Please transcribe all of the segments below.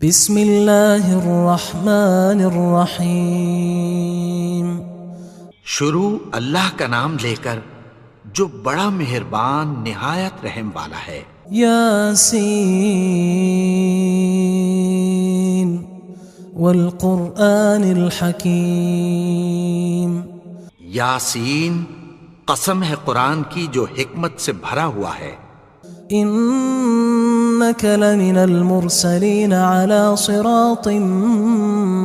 بسم اللہ الرحمن الرحیم۔ شروع اللہ کا نام لے کر جو بڑا مہربان نہایت رحم والا ہے۔ یاسین والقرآن الحکیم۔ یاسین، قسم ہے قرآن کی جو حکمت سے بھرا ہوا ہے۔ انک لمن المرسلین علی صراط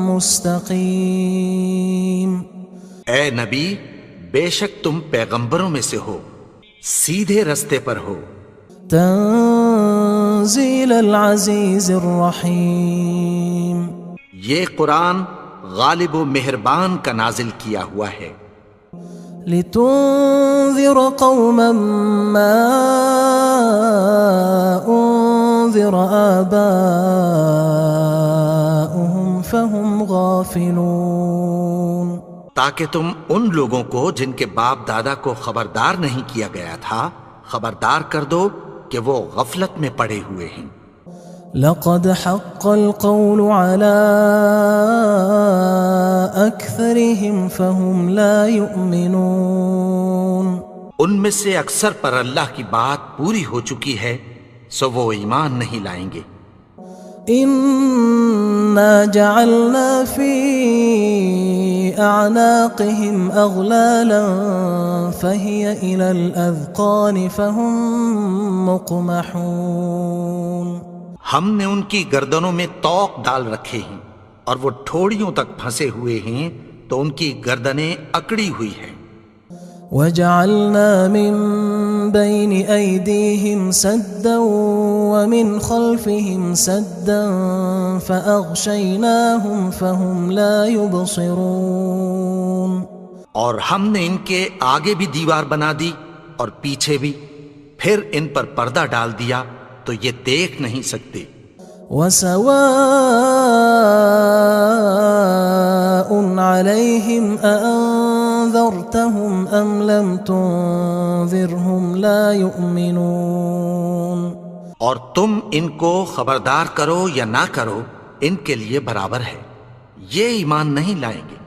مستقیم۔ اے نبی، بے شک تم پیغمبروں میں سے ہو، سیدھے رستے پر ہو۔ تنزیل العزیز الرحیم۔ یہ قرآن غالب و مہربان کا نازل کیا ہوا ہے۔ لتنذر قوما ما انذر آباؤهم فهم غافلون۔ تاکہ تم ان لوگوں کو جن کے باپ دادا کو خبردار نہیں کیا گیا تھا خبردار کر دو کہ وہ غفلت میں پڑے ہوئے ہیں۔ لقد حق القول على أكثرهم فهم لا يؤمنون۔ ان میں سے اکثر پر اللہ کی بات پوری ہو چکی ہے سو وہ ایمان نہیں لائیں گے۔ إنا جعلنا في أعناقهم أغلالا فهي إلى الأذقان فهم مقمحون۔ ہم نے ان کی گردنوں میں طوق ڈال رکھے ہیں اور وہ ٹھوڑیوں تک پھنسے ہوئے ہیں تو ان کی گردنیں اکڑی ہوئی ہیں۔ وجعلنا من بين أيديهم سدا ومن خلفهم سدا فأغشيناهم فهم لا يبصرون۔ اور ہم نے ان کے آگے بھی دیوار بنا دی اور پیچھے بھی، پھر ان پر پردہ ڈال دیا تو یہ دیکھ نہیں سکتے۔ وسواء عليهم أأنذرتهم أم لم تنذرهم لا يؤمنون۔ اور تم ان کو خبردار کرو یا نہ کرو ان کے لیے برابر ہے، یہ ایمان نہیں لائیں گے۔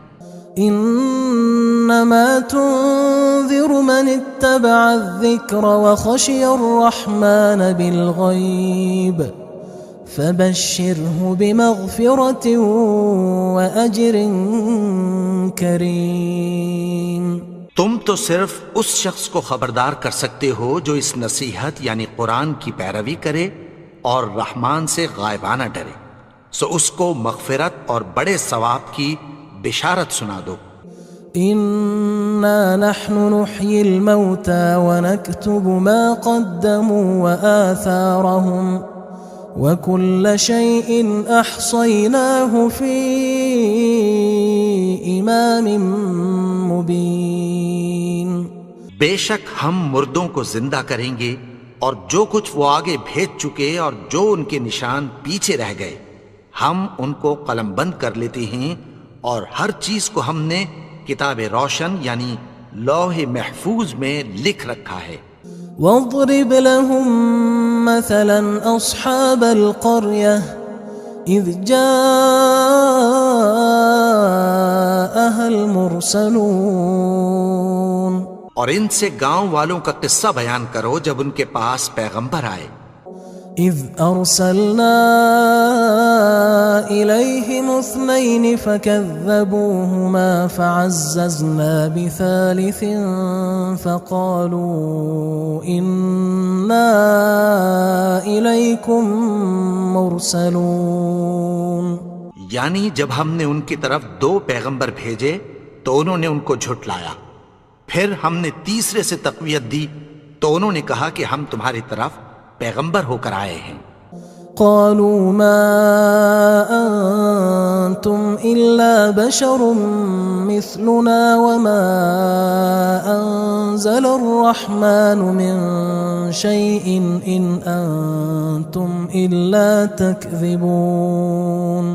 انما تنذر من اتبع الذکر وخشی الرحمن بالغیب فبشرہ بمغفرۃ واجر کریم۔ تم تو صرف اس شخص کو خبردار کر سکتے ہو جو اس نصیحت یعنی قرآن کی پیروی کرے اور رحمان سے غائبانہ ڈرے، سو اس کو مغفرت اور بڑے ثواب کی بشارت سنا دو۔ انا نحن نحيي الموتى ونكتب ما قدموا وآثارهم وكل شيء احصيناه في امام مبين۔ بے شک ہم مردوں کو زندہ کریں گے اور جو کچھ وہ آگے بھیج چکے اور جو ان کے نشان پیچھے رہ گئے ہم ان کو قلم بند کر لیتے ہیں، اور ہر چیز کو ہم نے کتاب روشن یعنی لوح محفوظ میں لکھ رکھا ہے۔ واضرب لهم مثلا اصحاب القرية اذ جاءها المرسلون۔ اور ان سے گاؤں والوں کا قصہ بیان کرو جب ان کے پاس پیغمبر آئے۔ اذ ارسلنا الیہم اثنین فکذبوہما فعززنا بثالث فقالوا انا الیکم مرسلون۔ یعنی جب ہم نے ان کی طرف 2 پیغمبر بھیجے تو انہوں نے ان کو جھٹلایا، پھر ہم نے تیسرے سے تقویت دی تو انہوں نے کہا کہ ہم تمہاری طرف پیغمبر ہو کر آئے ہیں۔ قالوا ما انتم الا بشر مثلنا وما انزل الرحمن من شيء ان انتم الا تكذبون۔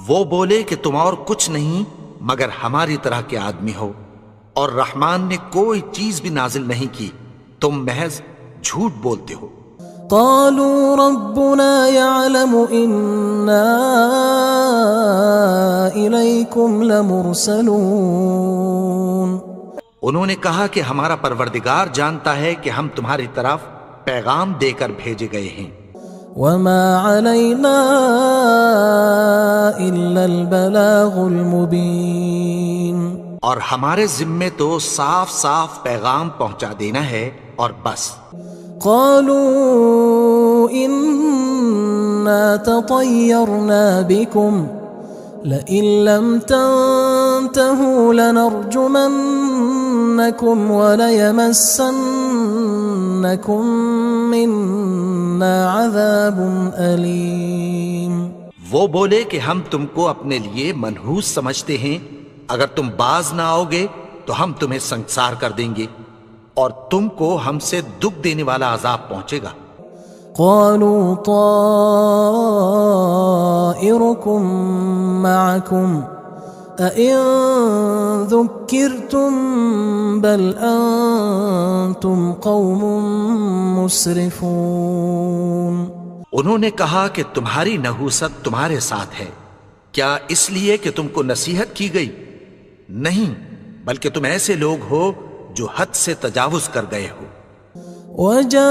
وہ بولے کہ تم اور کچھ نہیں مگر ہماری طرح کے آدمی ہو، اور رحمان نے کوئی چیز بھی نازل نہیں کی، تم محض جھوٹ بولتے ہو۔ قالوا ربنا يعلم إنا إليكم لمرسلون. انہوں نے کہا کہ ہمارا پروردگار جانتا ہے کہ ہم تمہاری طرف پیغام دے کر بھیجے گئے ہیں. وما علينا إلا البلاغ المبين. اور ہمارے ذمے تو صاف صاف پیغام پہنچا دینا ہے اور بس. قالوا إنا تطيرنا بكم لئن لم تنتهوا لنرجمنكم وليمسنكم منا عذاب أليم. وہ بولے کہ ہم تم کو اپنے لیے منحوس سمجھتے ہیں، اگر تم باز نہ آؤ گے تو ہم تمہیں سنسار کر دیں گے اور تم کو ہم سے دکھ دینے والا عذاب پہنچے گا. قالوا طائركم معكم أئن ذكرتم بل أنتم قوم مسرفون. انہوں نے کہا کہ تمہاری نحوست تمہارے ساتھ ہے، کیا اس لیے کہ تم کو نصیحت کی گئی؟ نہیں، بلکہ تم ایسے لوگ ہو جو حد سے تجاوز کر گئے ہو. وجاء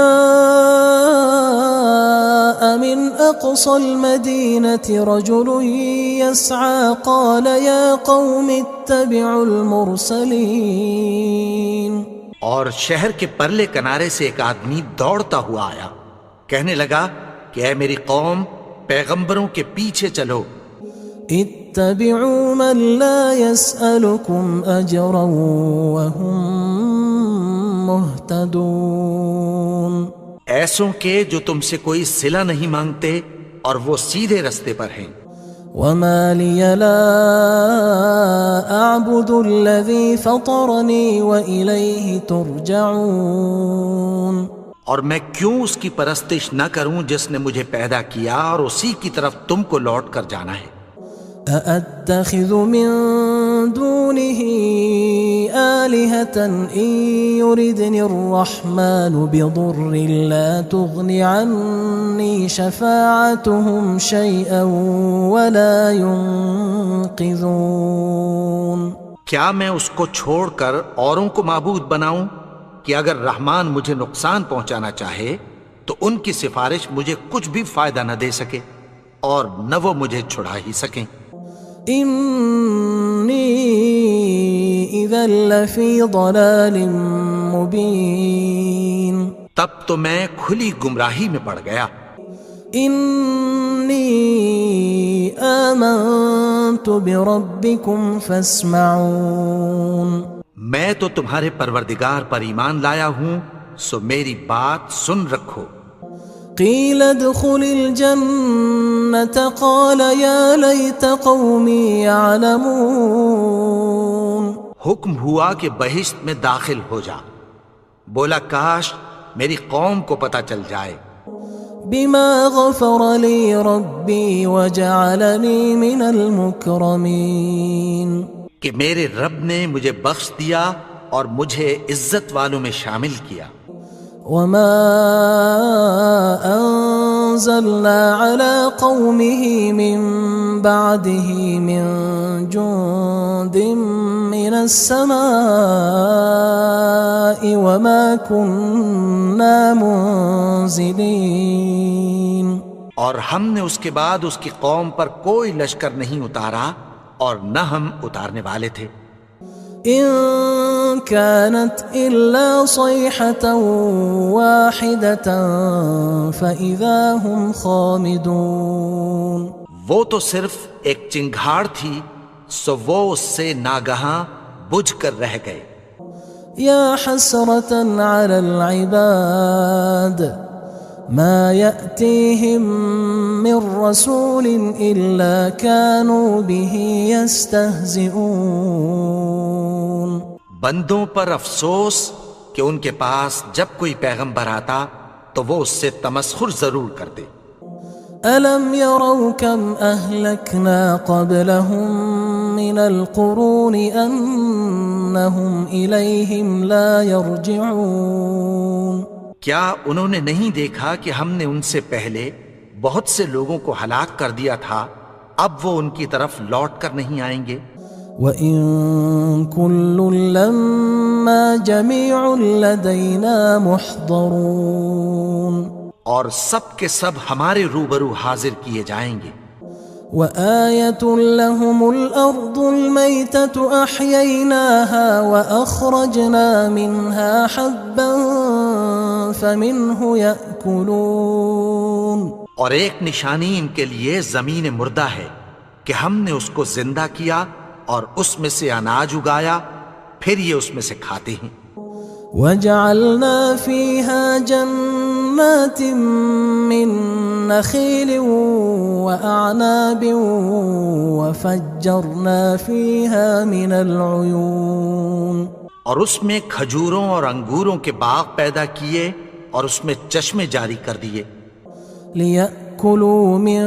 من أقصى المدينة رجل يسعى قال يا قوم اتبعوا المرسلين. اور شہر کے پرلے کنارے سے ایک آدمی دوڑتا ہوا آیا، کہنے لگا کہ اے میری قوم، پیغمبروں کے پیچھے چلو. اتبعوا من لا يسألكم أجرا وهم مهتدون. ایسوں کے جو تم سے کوئی صلہ نہیں مانگتے اور وہ سیدھے رستے پر ہیں. وما لي لا أعبد الذي فطرني وإليه ترجعون. اور میں کیوں اس کی پرستش نہ کروں جس نے مجھے پیدا کیا اور اسی کی طرف تم کو لوٹ کر جانا ہے. أأتخذ من دونه آلهة إن يردني الرحمن بضر لا تغن عني شفاعتهم شيئا ولا ينقذون. کیا میں اس کو چھوڑ کر اوروں کو معبود بناؤں کہ اگر رحمان مجھے نقصان پہنچانا چاہے تو ان کی سفارش مجھے کچھ بھی فائدہ نہ دے سکے اور نہ وہ مجھے چھڑا ہی سکیں. إني إذا لفي ضلال مبين. تب تو میں کھلی گمراہی میں پڑ گیا. إني آمنت بربكم فاسمعون. میں تو تمہارے پروردگار پر ایمان لایا ہوں، سو میری بات سن رکھو. قيل ادخل الجنة قال يا ليت قومي يعلمون. حکم ہوا کہ بہشت میں داخل ہو جا. بولا کاش میری قوم کو پتہ چل جائے. بما غفر لي ربي وجعلني من المكرمين. کہ میرے رب نے مجھے بخش دیا اور مجھے عزت والوں میں شامل کیا. وما أنزلنا على قومه من بعده من جند من السماء وما كنا منزلين. اور ہم نے اس کے بعد اس کی قوم پر کوئی لشکر نہیں اتارا اور نہ ہم اتارنے والے تھے. إن كانت إلا صيحة واحدة فإذا هم خامدون. وہ تو صرف ایک چنگھاڑ تھی، سو وہ اس سے ناگہاں بجھ کر رہ گئے. يا حسرة على العباد ما يأتيهم من رسول إلا كانوا به يستهزئون. بندوں پر افسوس کہ ان کے پاس جب کوئی پیغمبر آتا تو وہ اس سے تمسخر ضرور کرتے. ألم يروا كم أهلكنا قبلهم من القرون أنهم إليهم لا يرجعون. کیا انہوں نے نہیں دیکھا کہ ہم نے ان سے پہلے بہت سے لوگوں کو ہلاک کر دیا تھا، اب وہ ان کی طرف لوٹ کر نہیں آئیں گے؟ وَإِن كُلٌّ لَمَّا جَمِيعٌ لَدَيْنَا مُحْضَرُونَ، اور سب کے سب ہمارے روبرو حاضر کیے جائیں گے۔ وَآيَةٌ لَهُمُ الْأَرْضُ الْمَيْتَةُ أَحْيَيْنَاهَا وَأَخْرَجْنَا مِنْهَا حَبًّا فَمِنْهُ يَأْكُلُونَ، اور ایک نشانی ان کے لیے زمین مردہ ہے کہ ہم نے اس کو زندہ کیا اور اس میں سے اناج اگایا، پھر یہ اس میں سے کھاتے ہیں۔ وَجَعَلْنَا فِيهَا جَنَّاتٍ مِّن نَخِيلٍ وَأَعْنَابٍ وَفَجَّرْنَا فِيهَا مِنَ الْعُيُونِ، اور اس میں کھجوروں اور انگوروں کے باغ پیدا کیے اور اس میں چشمے جاری کر دیے، لِيَأْكُلُوا مِن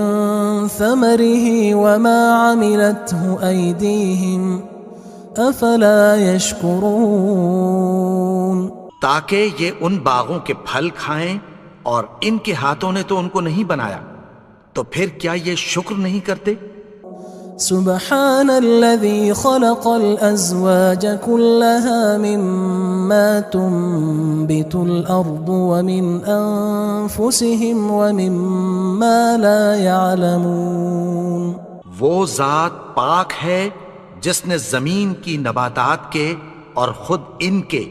ثَمَرِهِ وَمَا عَمِلَتْهُ أَيْدِيهِمْ أَفَلَا يَشْكُرُونَ، تاکہ یہ ان باغوں کے پھل کھائیں، اور ان کے ہاتھوں نے تو ان کو نہیں بنایا، تو پھر کیا یہ شکر نہیں کرتے؟ سبحان الذي خلق الأزواج كلها مما تنبت الأرض ومن أنفسهم ومما لا يعلمون، وہ ذات پاک ہے جس نے زمین کی نباتات کے اور خود ان کے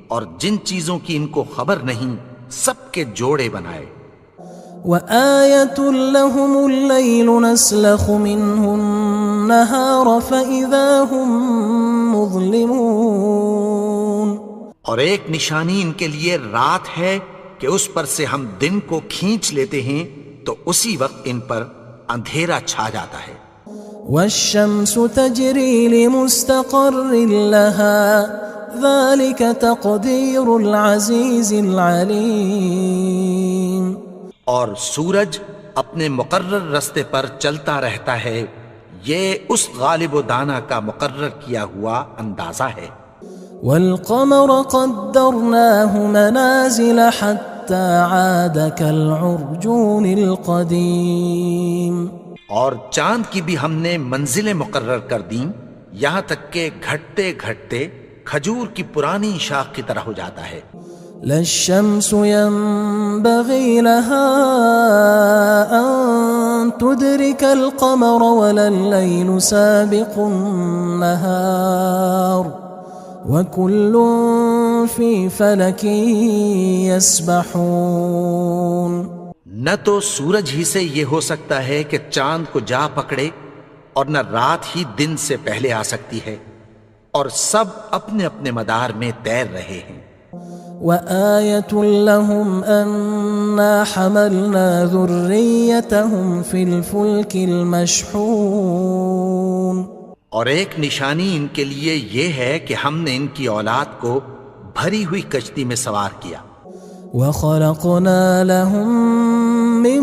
اور جن چیزوں کی ان کو خبر نہیں سب کے جوڑے بنائے۔ وآية لهم الليل نسلخ منه النهار فإذا هم مظلمون، اور ایک نشانی ان کے لیے رات ہے کہ اس پر سے ہم دن کو کھینچ لیتے ہیں تو اسی وقت ان پر اندھیرا چھا جاتا ہے۔ والشمس تجري لمستقر لها ذلك تقدير العزيز العليم، اور سورج اپنے مقرر رستے پر چلتا رہتا ہے، یہ اس غالب و دانا کا مقرر کیا ہوا اندازہ ہے۔ والقمر قدرناه منازل حتى عاد كالعرجون القديم، اور چاند کی بھی ہم نے منزلیں مقرر کر دیں، یہاں تک کہ گھٹتے گھٹتے کھجور کی پرانی شاخ کی طرح ہو جاتا ہے۔ لا الشمس ينبغي لها أن تدرك القمر ولا الليل سابق النهار وكل في فلك يسبحون، نہ تو سورج ہی سے یہ ہو سکتا ہے کہ چاند کو جا پکڑے، اور نہ رات ہی دن سے پہلے آ سکتی ہے، اور سب اپنے اپنے مدار میں تیر رہے ہیں۔ وآية لهم أنا حملنا ذريتهم في الفلك المشحون، اور ایک نشانی ان کے لیے یہ ہے کہ ہم نے ان کی اولاد کو بھری ہوئی کشتی میں سوار کیا۔ وخلقنا لهم من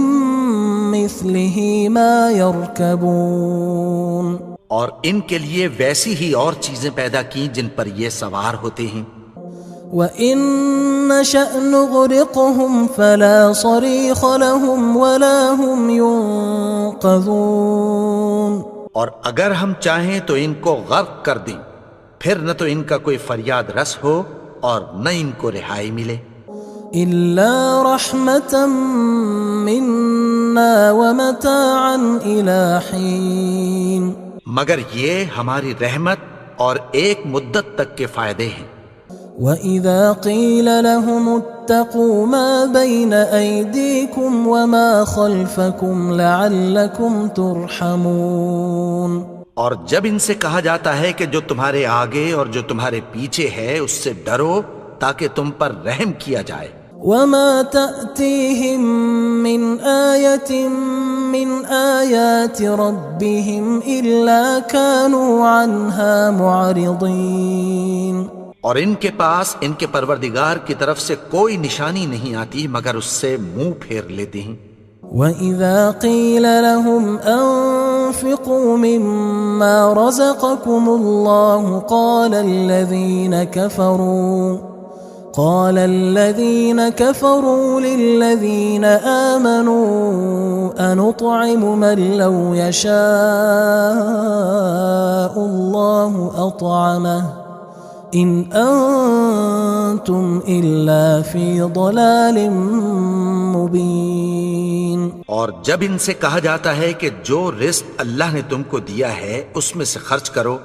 مثله ما يركبون، اور ان کے لیے ویسی ہی اور چیزیں پیدا کی جن پر یہ سوار ہوتے ہیں۔ وَإِن نَّشَأْ نُغْرِقْهُمْ فَلَا صَرِيخَ لَهُمْ وَلَا هُمْ يُنقَذُونَ، اور اگر ہم چاہیں تو ان کو غرق کر دیں، پھر نہ تو ان کا کوئی فریاد رس ہو اور نہ ان کو رہائی ملے۔ إِلَّا رَحْمَةً مِنَّا وَمَتَاعًا إِلَى حِينٍ، مگر یہ ہماری رحمت اور ایک مدت تک کے فائدے ہیں۔ وَإِذَا قِيلَ لَهُمُ اتَّقُوا مَا بَيْنَ أَيْدِيكُمْ وَمَا خَلْفَكُمْ لَعَلَّكُمْ تُرْحَمُونَ، اور جب ان سے کہا جاتا ہے کہ جو تمہارے آگے اور جو تمہارے پیچھے ہے اس سے ڈرو تاکہ تم پر رحم کیا جائے۔ وَمَا تَأْتِيهِم مِّنْ آيَةٍ مِّنْ آيَاتِ رَبِّهِمْ إِلَّا كَانُوا عَنْهَا مُعْرِضِينَ، اور ان کے پاس ان کے پروردگار کی طرف سے کوئی نشانی نہیں آتی مگر اس سے منہ پھیر لیتے ہیں۔ وَإِذَا قِيلَ لَهُمْ أَنفِقُوا مِمَّا رَزَقَكُمُ اللَّهُ قال الذين كفروا للذين آمنوا أنطعم من لو يشاء الله أطعمه إن أنتم إلا في ضلال مبين. اور جب ان سے کہا جاتا ہے کہ جو رزق اللہ نے تم کو دیا ہے اس میں سے خرچ کرو،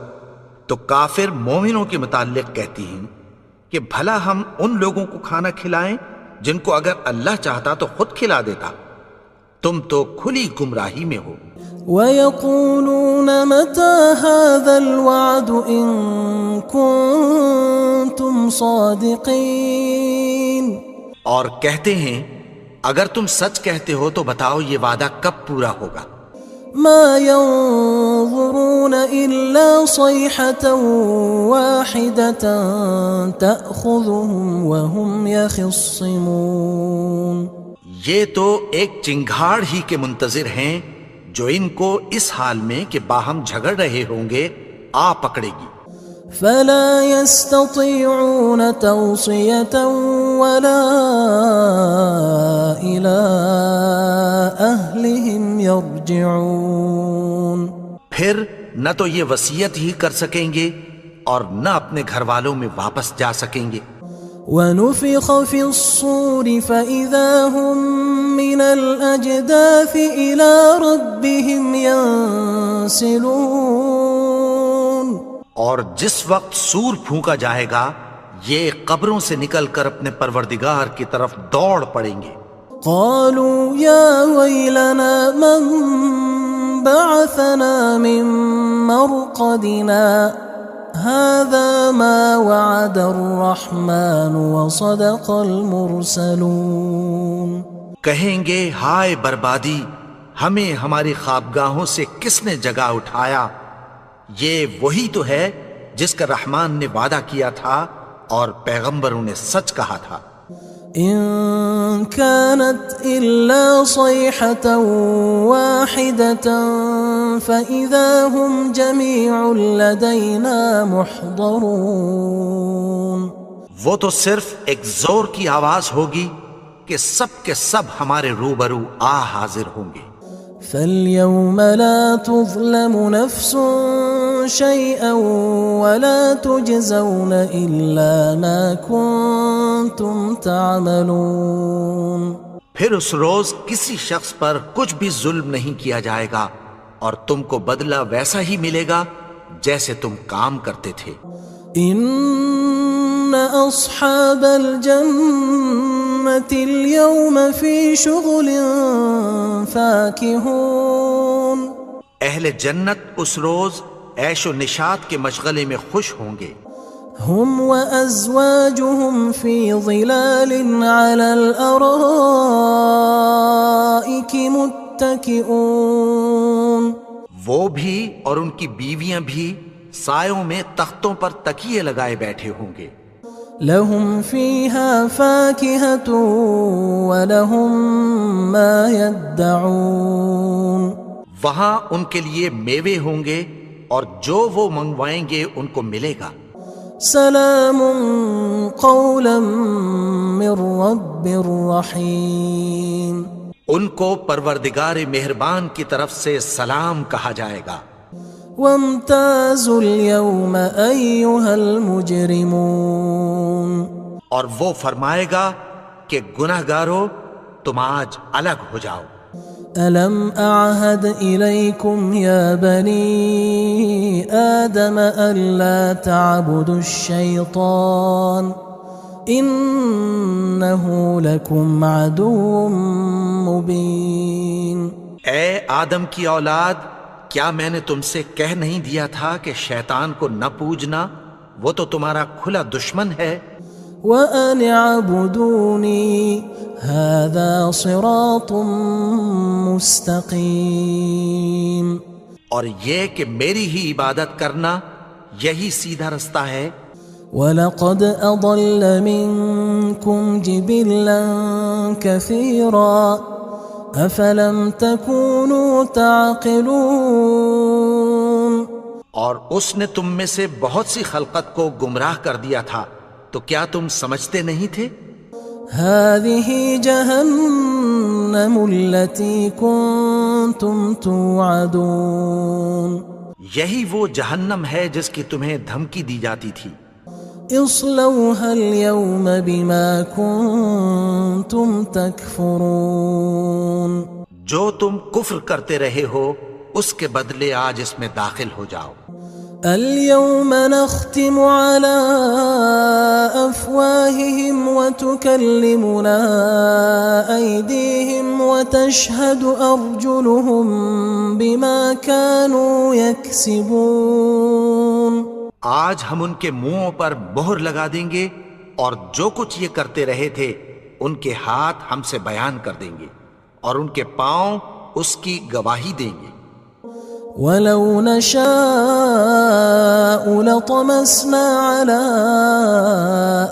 تو کافر مومنوں کے متعلق کہتی ہیں کہ بھلا ہم ان لوگوں کو کھانا کھلائیں جن کو اگر اللہ چاہتا تو خود کھلا دیتا. تم تو کھلی گمراہی میں ہو. وَيَقُولُونَ مَتَى هَذَا الْوَعْدُ إِن كُنتُمْ صَادِقِينَ. اور کہتے ہیں اگر تم سچ کہتے ہو تو بتاؤ یہ وعدہ کب پورا ہوگا. مَا يَنظُرُونَ إِلَّا صَيْحَةً وَاحِدَةً تَأْخُذُهُمْ وَهُمْ يَخِصِّمُونَ. یہ تو ایک چنگھاڑ ہی کے منتظر ہیں جو ان کو اس حال میں کہ باہم جھگڑ رہے ہوں گے آ پکڑے گی. فلا يستطيعون توصية ولا إلى أهلهم يرجعون. پھر نہ تو یہ وصیت ہی کر سکیں گے اور نہ اپنے گھر والوں میں واپس جا سکیں گے. ونفخ في الصور فإذا هم من الأجداث إلى ربهم ينسلون. اور جس وقت سور پھونکا جائے گا یہ قبروں سے نکل کر اپنے پروردگار کی طرف دوڑ پڑیں گے. قالوا يا ويلنا من بعثنا من مرقدنا هذا ما وعد الرحمن وصدق المرسلون. کہیں گے ہائے بربادی، ہمیں ہماری خوابگاہوں سے کس نے جگا اٹھایا. یہ وہی تو ہے جس کا رحمان نے وعدہ کیا تھا اور پیغمبروں نے سچ کہا تھا. إن كانت إلا صيحة واحدة فإذا هم جميع لدينا محضرون. وہ تو صرف ایک زور کی آواز ہوگی کہ سب کے سب ہمارے روبرو آ حاضر ہوں گے. فاليوم لا تظلم نفس شيئا ولا تجزون إلا ما كنتم تعملون. پھر اس روز کسی شخص پر کچھ بھی ظلم نہیں کیا جائے گا اور تم کو بدلہ ویسا ہی ملے گا جیسے تم کام کرتے تھے. إن أصحاب الجنة اليوم في شغل فاكهون. اہل جنت اس روز عیش و نشاط کے مشغلے میں خوش ہوں گے. هم وأزواجهم في ظلال على الأرائك متكئون. وہ بھی اور ان کی بیویاں بھی سایوں میں تختوں پر تکیے لگائے بیٹھے ہوں گے. لهم فيها فاكهة ولهم ما يدعون. وہاں ان کے لیے میوے ہوں گے اور جو وہ منگوائیں گے ان کو ملے گا. سلام قولا من رب رحیم. ان کو پروردگار مہربان کی طرف سے سلام کہا جائے گا. وامتازوا اليوم أيها المجرمون. اور وہ فرمائے گا کہ گناہگارو تم آج الگ ہو جاؤ. ألم أعهد إليكم يا بني آدم ألا تعبدوا الشيطان إنه لكم عدو مبين. اے آدم کی اولاد، کیا میں نے تم سے کہہ نہیں دیا تھا کہ شیطان کو نہ پوجنا، وہ تو تمہارا کھلا دشمن ہے. وَأَنِ اعْبُدُونِي هَذَا صِرَاطٌ مُسْتَقِيمٌ. اور یہ کہ میری ہی عبادت کرنا یہی سیدھا رستہ ہے. وَلَقَدْ أَضَلَّ مِنْكُمْ جِبِلًّا كَثِيرًا أَفَلَمْ تَكُونُوا تَعْقِلُونَ. اور اس نے تم میں سے بہت سی خلقت کو گمراہ کر دیا تھا، تو کیا تم سمجھتے نہیں تھے؟ هذه جهنم التي كنتم توعدون یہی وہ جہنم ہے جس کی تمہیں دھمکی دی جاتی تھی۔ اصلوها اليوم بما كنتم تكفرون جو تم کفر کرتے رہے ہو اس کے بدلے آج اس میں داخل ہو جاؤ۔ اليوم نختم على أفواههم وتكلمنا أيديهم وتشهد أرجلهم بما كانوا يكسبون آج ہم ان کے منہوں پر مہر لگا دیں گے اور جو کچھ یہ کرتے رہے تھے ان کے ہاتھ ہم سے بیان کر دیں گے اور ان کے پاؤں اس کی گواہی دیں گے۔ وَلَوْ نَشَاءُ لَطَمَسْنَا عَلَىٰ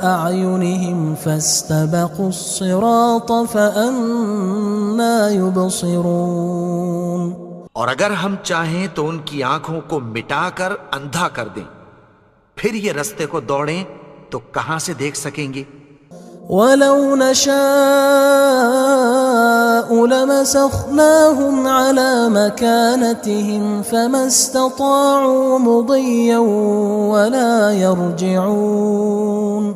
أَعْيُنِهِمْ فَاسْتَبَقُوا الصِّرَاطَ فَأَنَّىٰ يُبْصِرُونَ اور اگر ہم چاہیں تو ان کی آنکھوں کو مٹا کر اندھا کر دیں، پھر یہ رستے کو دوڑیں تو کہاں سے دیکھ سکیں گے؟ وَلَوْ نَشَاءُ لَمَسَخْنَاهُمْ عَلَىٰ مَكَانَتِهِمْ فَمَا اسْتَطَاعُوا مُضِيًّا وَلَا يَرْجِعُونَ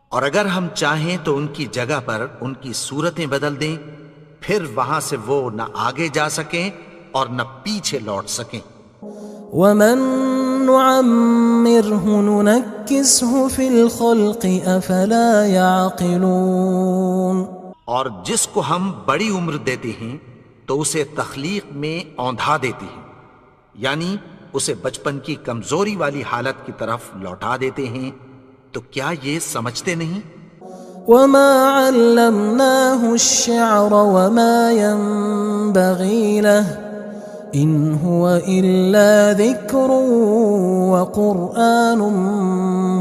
اور اگر ہم چاہیں تو ان کی جگہ پر ان کی صورتیں بدل دیں، پھر وہاں سے وہ نہ آگے جا سکیں اور نہ پیچھے لوٹ سکیں۔ وَمَن نُعَمِّرْهُ نُنَكِّسْهُ فِي الْخَلْقِ أَفَلَا يَعْقِلُونَ اور جس کو ہم بڑی عمر دیتے ہیں تو اسے تخلیق میں اوندھا دیتے ہیں، یعنی اسے بچپن کی کمزوری والی حالت کی طرف لوٹا دیتے ہیں، تو کیا یہ سمجھتے نہیں؟ وَمَا عَلَّمْنَاهُ الشِّعْرَ وَمَا يَنبَغِي لَهُ إِنْ هُوَ إِلَّا ذِكْرٌ وَقُرْآنٌ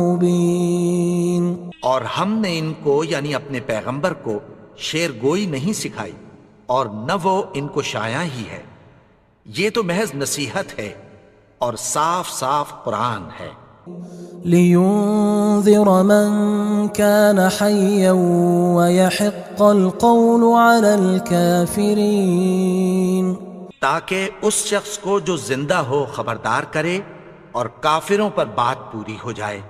مُبِينٌ اور ہم نے ان کو یعنی اپنے پیغمبر کو شعر گوئی نہیں سکھائی اور نہ وہ ان کو شایع ہی ہے، یہ تو محض نصیحت ہے اور صاف صاف قرآن ہے۔ لِيُنذِرَ مَن كَانَ حَيًّا وَيَحِقَّ الْقَوْلُ عَلَى الْكَافِرِينَ تاکہ اس شخص کو جو زندہ ہو خبردار کرے اور کافروں پر بات پوری ہو جائے۔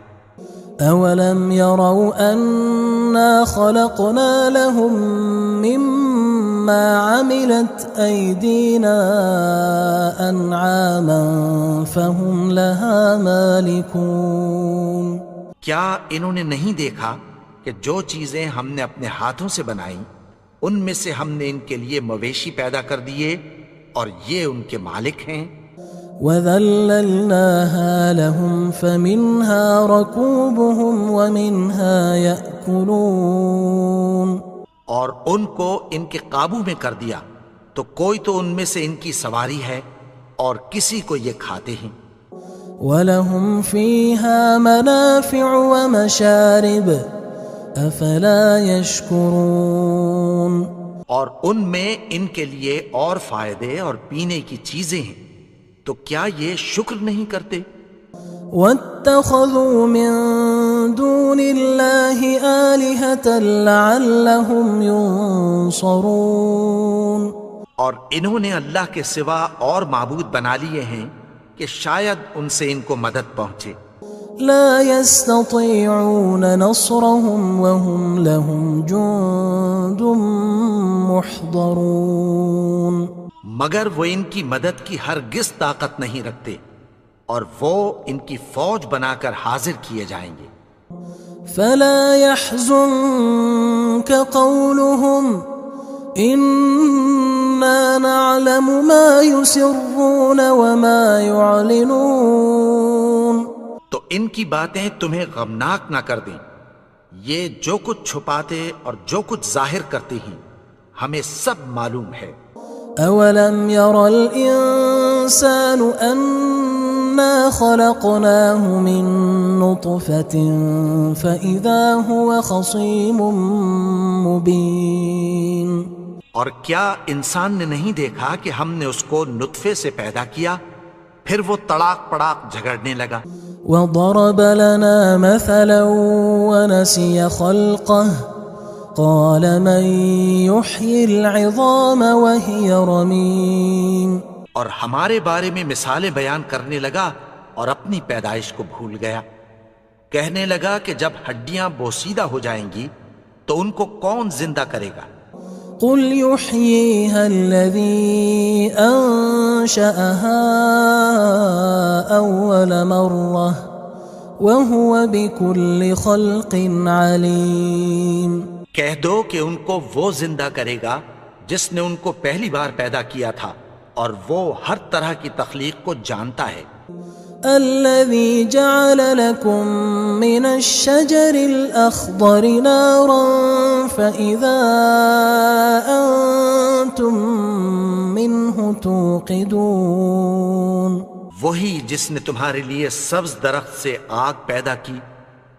أَوَلَمْ يَرَوْا أَنَّا خَلَقْنَا لَهُم مِّمَّا عَمِلَتْ أَيْدِينَا أَنْعَامًا فَهُمْ لَهَا مَالِكُونَ کیا انہوں نے نہیں دیکھا کہ جو چیزیں ہم نے اپنے ہاتھوں سے بنائیں ان میں سے ہم نے ان کے لیے مویشی پیدا کر دیے اور یہ ان کے مالک ہیں۔ وَذَلَّلْنَاهَا لَهُمْ فَمِنْهَا رَكُوبُهُمْ وَمِنْهَا يَأْكُلُونَ اور ان کو ان کے قابو میں کر دیا تو کوئی تو ان میں سے ان کی سواری ہے اور کسی کو یہ کھاتے ہیں۔ وَلَهُمْ فِيهَا مَنَافِعُ وَمَشَارِبُ أَفَلَا يَشْكُرُونَ اور ان میں ان کے لیے اور فائدے اور پینے کی چیزیں ہیں، تو کیا یہ شکر نہیں کرتے؟ وَاتَّخَذُوا مِن دُونِ اللَّهِ آلِهَةً لَعَلَّهُمْ يُنصَرُونَ اور انہوں نے اللہ کے سوا اور معبود بنا لیے ہیں کہ شاید ان سے ان کو مدد پہنچے۔ لا يستطيعون نصرهم وهم لهم جند محضرون مگر وہ ان کی مدد کی ہرگز طاقت نہیں رکھتے اور وہ ان کی فوج بنا کر حاضر کیے جائیں گے۔ فلا يحزنك قولهم إنا نعلم ما يسرون وما يعلنون تو ان کی باتیں تمہیں غمناک نہ کر دیں، یہ جو کچھ چھپاتے اور جو کچھ ظاہر کرتے ہیں ہمیں سب معلوم ہے۔ أولم ير الإنسان أنا خلقناه من نطفة فإذا هو خصيم مبين اور کیا انسان نے نہیں دیکھا کہ ہم نے اس کو نطفے سے پیدا کیا، پھر وہ تڑاک پڑاک جھگڑنے لگا۔ وضرب لنا مثلا ونسي خلقه قال من يحيي العظام وهي رميم اور ہمارے بارے میں مثالیں بیان کرنے لگا اور اپنی پیدائش کو بھول گیا۔ کہنے لگا کہ جب ہڈیاں بوسیدہ ہو جائیں گی تو ان کو کون زندہ کرے گا؟ قل يحييها الذي أنشأها أول مرة وهو بكل خلق عليم۔ کہہ دو کہ ان کو وہ زندہ کرے گا جس نے ان کو پہلی بار پیدا کیا تھا اور وہ ہر طرح کی تخلیق کو جانتا ہے۔ الذي جعل لكم من الشجر الأخضر نارا فإذا أنتم منه توقدون۔ وہی جس نے تمہارے لیے سبز درخت سے آگ پیدا کی،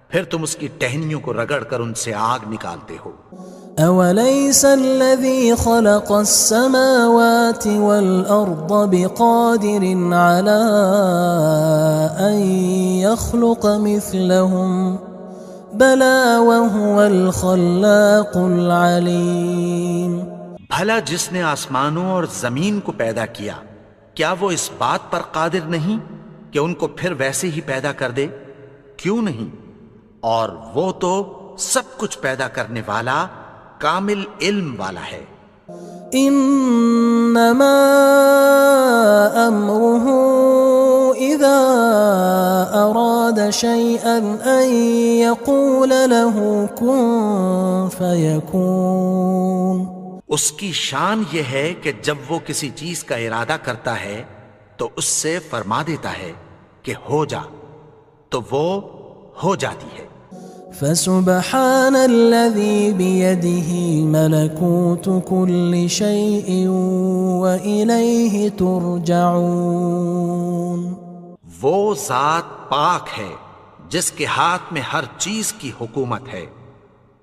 پھر تم اس کی ٹہنیوں کو رگڑ کر ان سے آگ نکالتے ہو۔ أوليس الذي خلق السماوات والأرض بقادر على أن يخلق مثلهم بلى وهو الخلاق العليم۔ بھلا جس نے آسمانوں اور زمین کو پیدا کیا، کیا وہ اس بات پر قادر نہیں کہ ان کو پھر ویسے ہی پیدا کر دے؟ کیوں نہیں؟ اور وہ تو سب کچھ پیدا کرنے والا، کامل علم والا ہے۔ انما امره اذا اراد شيئا ان يقول له كن فيكون۔ اس کی شان یہ ہے کہ جب وہ کسی چیز کا ارادہ کرتا ہے تو اس سے فرما دیتا ہے کہ ہو جا، تو وہ ہو جاتی ہے۔ فسبحان الذي بيده ملكوت كل شيء وإليه ترجعون۔ وہ ذات پاک ہے جس کے ہاتھ میں ہر چیز کی حکومت ہے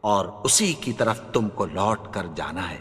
اور اسی کی طرف تم کو لوٹ کر جانا ہے۔